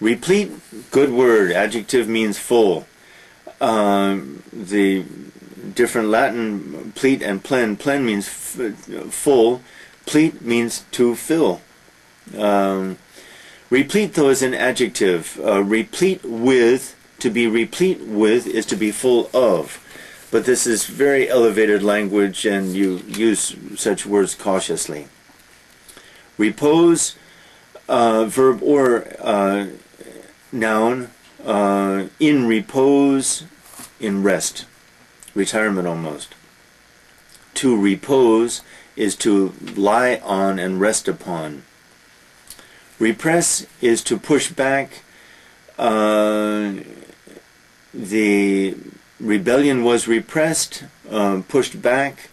Replete, good word. Adjective means full. The different Latin, plete and plen. Plen means full. Plete means to fill. Replete, though, is an adjective. Replete with, to be replete with, is to be full of. But this is very elevated language, and you use such words cautiously. Repose, verb or noun, in repose, in rest, retirement almost. To repose is to lie on and rest upon. Repress is to push back. The rebellion was repressed, pushed back.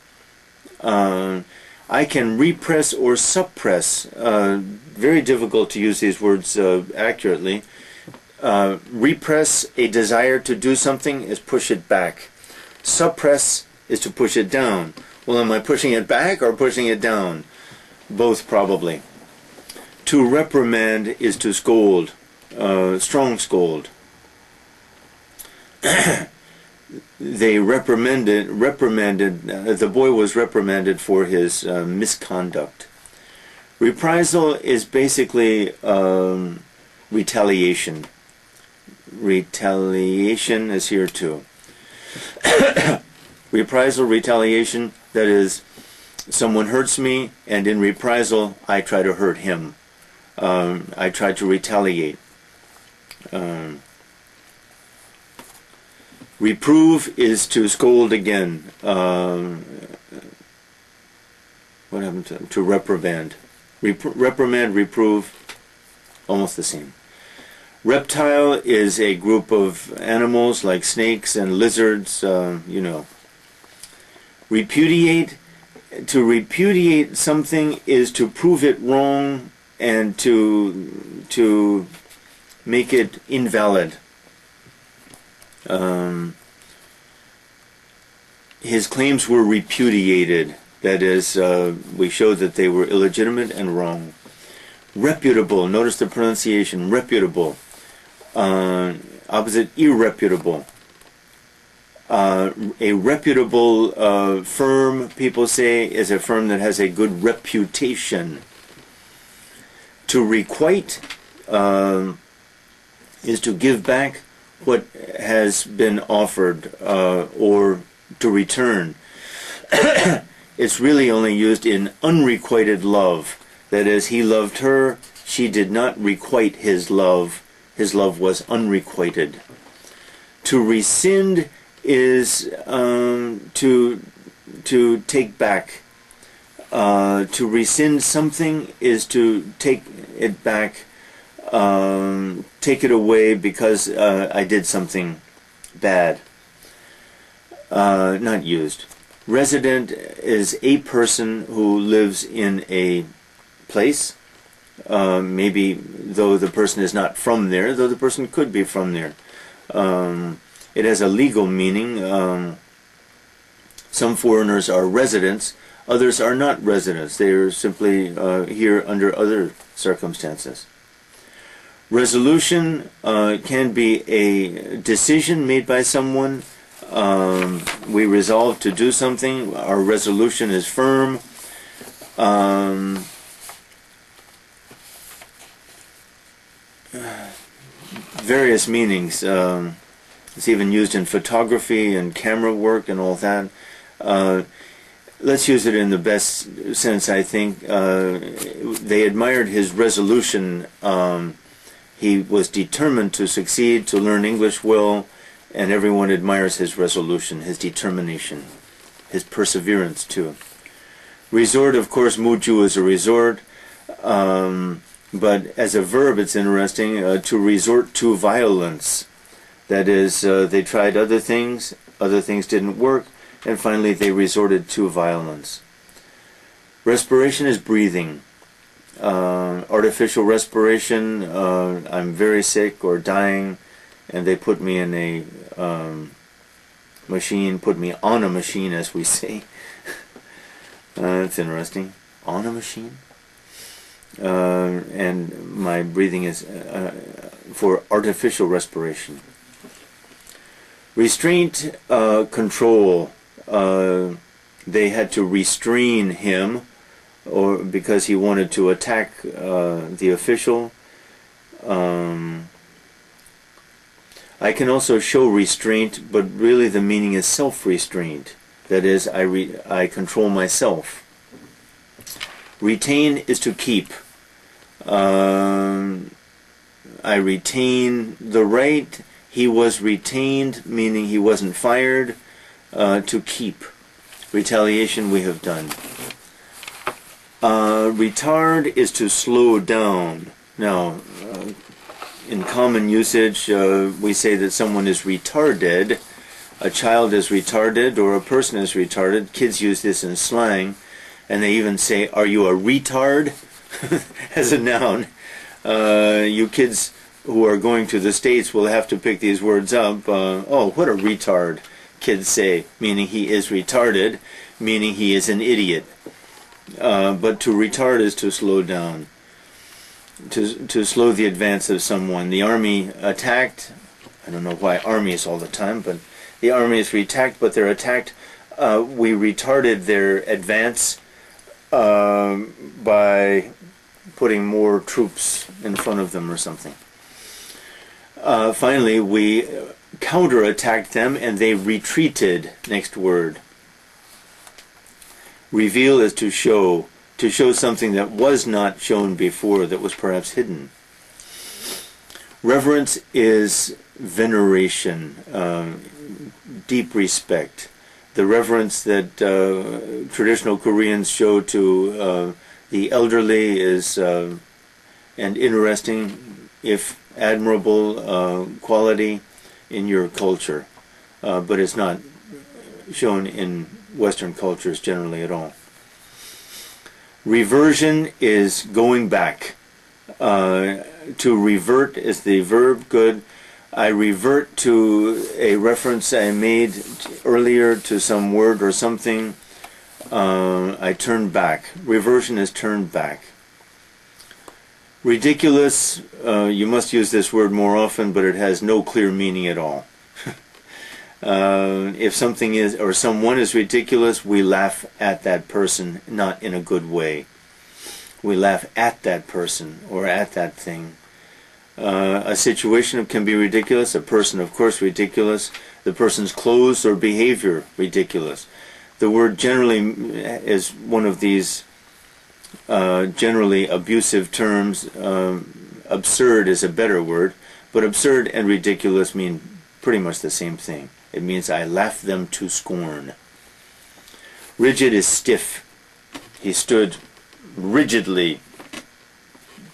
I can repress or suppress. Very difficult to use these words accurately. Repress a desire to do something is push it back. Suppress is to push it down. Well, am I pushing it back or pushing it down? Both, probably. To reprimand is to scold, strong scold. They reprimanded, the boy was reprimanded for his misconduct. Reprisal is basically retaliation. Retaliation is here too. Reprisal, retaliation, that is, someone hurts me, and in reprisal, I try to hurt him. I try to retaliate. Reprove is to scold again. What happened to reprimand? Reprimand, reprove, almost the same. Reptile is a group of animals like snakes and lizards, you know. Repudiate, to repudiate something is to prove it wrong and to make it invalid. His claims were repudiated. That is, we showed that they were illegitimate and wrong. Reputable, notice the pronunciation, reputable. Opposite, irreputable. A reputable firm, people say, is a firm that has a good reputation. To requite is to give back what has been offered, or to return. It's really only used in unrequited love. That is, he loved her, she did not requite his love was unrequited. To rescind is to take back. To rescind something is to take it back, take it away because I did something bad. Not used. Resident is a person who lives in a place, maybe though the person is not from there, though the person could be from there. It has a legal meaning. Some foreigners are residents, others are not residents. They are simply here under other circumstances. Resolution can be a decision made by someone. We resolve to do something. Our resolution is firm. Various meanings. It's even used in photography and camera work and all that. Let's use it in the best sense, I think. They admired his resolution. He was determined to succeed, to learn English well, and everyone admires his resolution, his determination, his perseverance too. Resort, of course, muju is a resort, but as a verb it's interesting, to resort to violence. That is, they tried other things didn't work, and finally they resorted to violence. Respiration is breathing. Artificial respiration, I'm very sick or dying, and they put me in a machine, put me on a machine, as we say. That's interesting. On a machine? And my breathing is for artificial respiration. Restraint, control. They had to restrain him, or because he wanted to attack the official. I can also show restraint, but really the meaning is self-restraint. That is, I control myself. Retain is to keep. I retain the right. He was retained, meaning he wasn't fired. To keep. Retaliation we have done. Retard is to slow down. Now, in common usage, we say that someone is retarded. A child is retarded, or a person is retarded. Kids use this in slang, and they even say, "Are you a retard?" as a noun. You kids who are going to the States will have to pick these words up. Oh, what a retard, kids say, meaning he is retarded, meaning he is an idiot. But to retard is to slow down, to slow the advance of someone. The army attacked. I don't know why armies all the time, but the army is attacked, but they're attacked. We retarded their advance by putting more troops in front of them or something. Finally, we counterattacked them and they retreated. Next word. Reveal is to show something that was not shown before, that was perhaps hidden. Reverence is veneration, deep respect. The reverence that traditional Koreans show to the elderly is an interesting, if admirable, quality in your culture, but it's not shown in Western cultures generally at all. Reversion is going back. To revert is the verb, good. I revert to a reference I made earlier to some word or something. I turn back. Reversion is turned back. Ridiculous, you must use this word more often, but it has no clear meaning at all. If something is, or someone is ridiculous, we laugh at that person, not in a good way. We laugh at that person or at that thing. A situation can be ridiculous, a person, of course, ridiculous, the person's clothes or behavior, ridiculous. The word generally is one of these generally abusive terms. Absurd is a better word, but absurd and ridiculous mean pretty much the same thing. It means I laugh them to scorn. Rigid is stiff. He stood rigidly,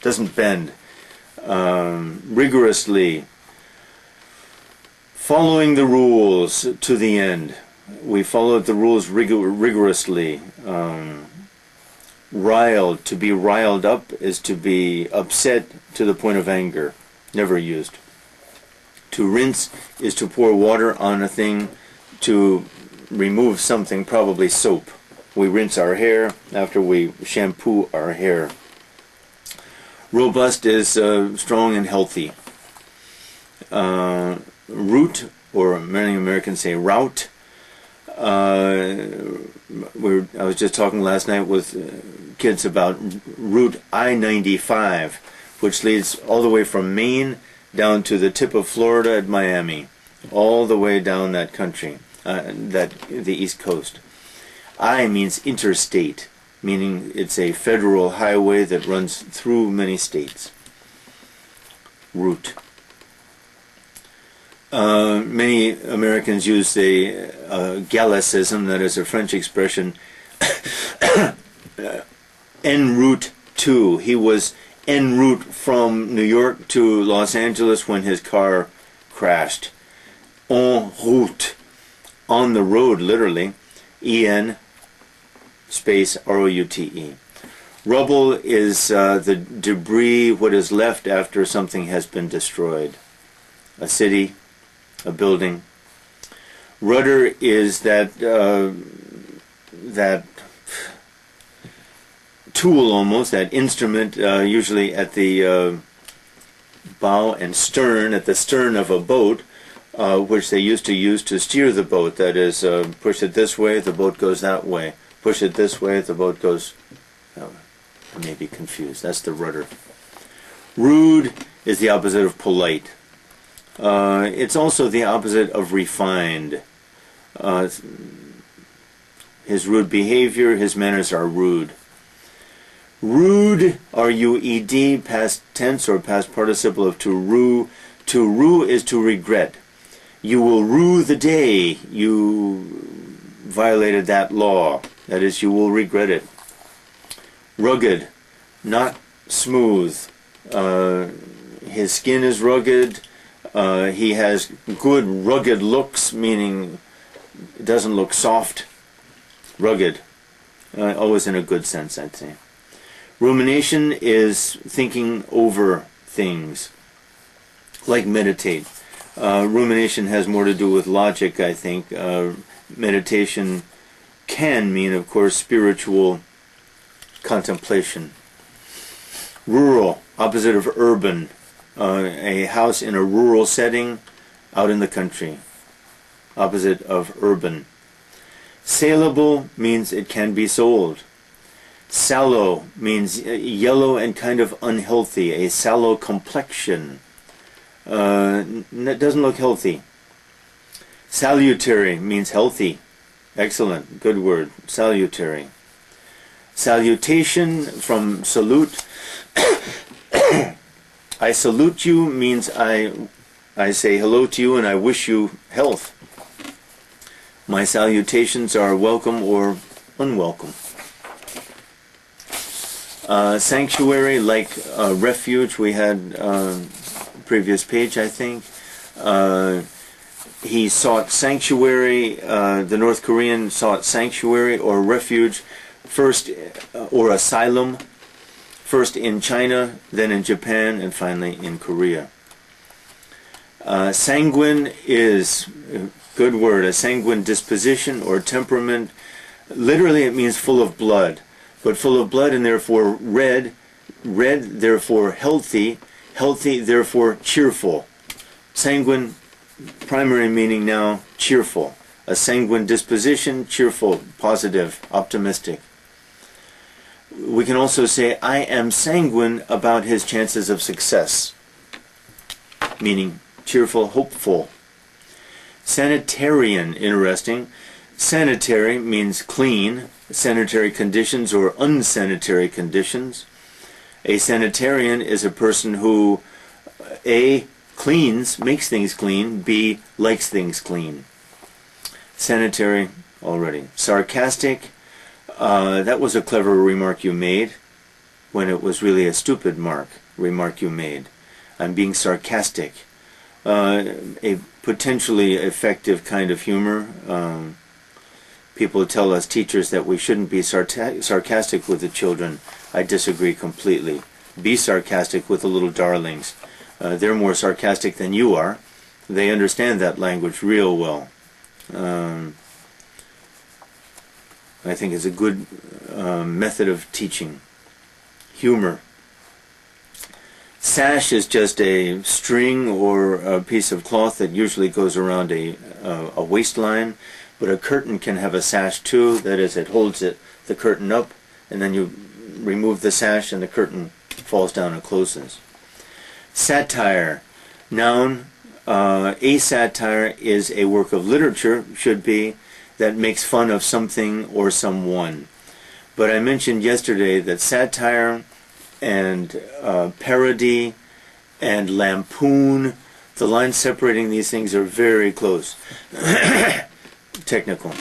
doesn't bend. Rigorously, following the rules to the end. We followed the rules rigorously. Riled, to be riled up is to be upset to the point of anger. Never used. To rinse is to pour water on a thing to remove something, probably soap. We rinse our hair after we shampoo our hair. Robust is strong and healthy. Root, or many Americans say route. I was just talking last night with kids about Route I-95, which leads all the way from Maine down to the tip of Florida at Miami, all the way down that country, the East Coast. I means interstate, meaning it's a federal highway that runs through many states. Route. Many Americans use the Gallicism, that is a French expression, en route to. He was en route from New York to Los Angeles when his car crashed. En route. On the road, literally. En space R-O-U-T-E. Rubble is the debris, what is left after something has been destroyed. A city, a building. Rudder is that tool almost, that instrument, usually at the bow and stern, at the stern of a boat, which they used to use to steer the boat. That is, push it this way, the boat goes that way. Push it this way, the boat goes... I may be confused. That's the rudder. Rude is the opposite of polite. It's also the opposite of refined. His rude behavior, his manners are rude. Rude, R-U-E-D, past tense or past participle of to rue. To rue is to regret. You will rue the day you violated that law. That is, you will regret it. Rugged, not smooth. His skin is rugged. He has good rugged looks, meaning it doesn't look soft. Rugged. Always in a good sense, I'd say. Rumination is thinking over things, like meditate. Rumination has more to do with logic, I think. Meditation can mean, of course, spiritual contemplation. Rural, opposite of urban. A house in a rural setting, out in the country. Opposite of urban. Saleable means it can be sold. Sallow means yellow and kind of unhealthy, a sallow complexion. It doesn't look healthy. Salutary means healthy. Excellent, good word, salutary. Salutation from salute. I salute you means I say hello to you and I wish you health. My salutations are welcome or unwelcome. Sanctuary, like refuge, we had previous page, I think. He sought sanctuary, the North Korean sought sanctuary or refuge first, or asylum, first in China, then in Japan, and finally in Korea. Sanguine is, good word, a sanguine disposition or temperament. Literally it means full of blood, but full of blood and therefore red, therefore healthy, therefore cheerful. Sanguine, primary meaning now, cheerful. A sanguine disposition, cheerful, positive, optimistic. We can also say, I am sanguine about his chances of success, meaning cheerful, hopeful. Sanitarian, interesting. Sanitary means clean, sanitary conditions or unsanitary conditions. A sanitarian is a person who, A, cleans, makes things clean, B, likes things clean. Sanitary already. Sarcastic, that was a clever remark you made when it was really a stupid remark you made. I'm being sarcastic. A potentially effective kind of humor. People tell us, teachers, that we shouldn't be sarcastic with the children. I disagree completely. Be sarcastic with the little darlings. They're more sarcastic than you are. They understand that language real well. I think it's a good method of teaching. Humor. Sash is just a string or a piece of cloth that usually goes around a waistline, but a curtain can have a sash too. That is, it holds the curtain up, and then you remove the sash and the curtain falls down and closes. Satire. Noun. A satire is a work of literature, should be, that makes fun of something or someone. But I mentioned yesterday that satire and parody and lampoon, the lines separating these things are very close. Technical.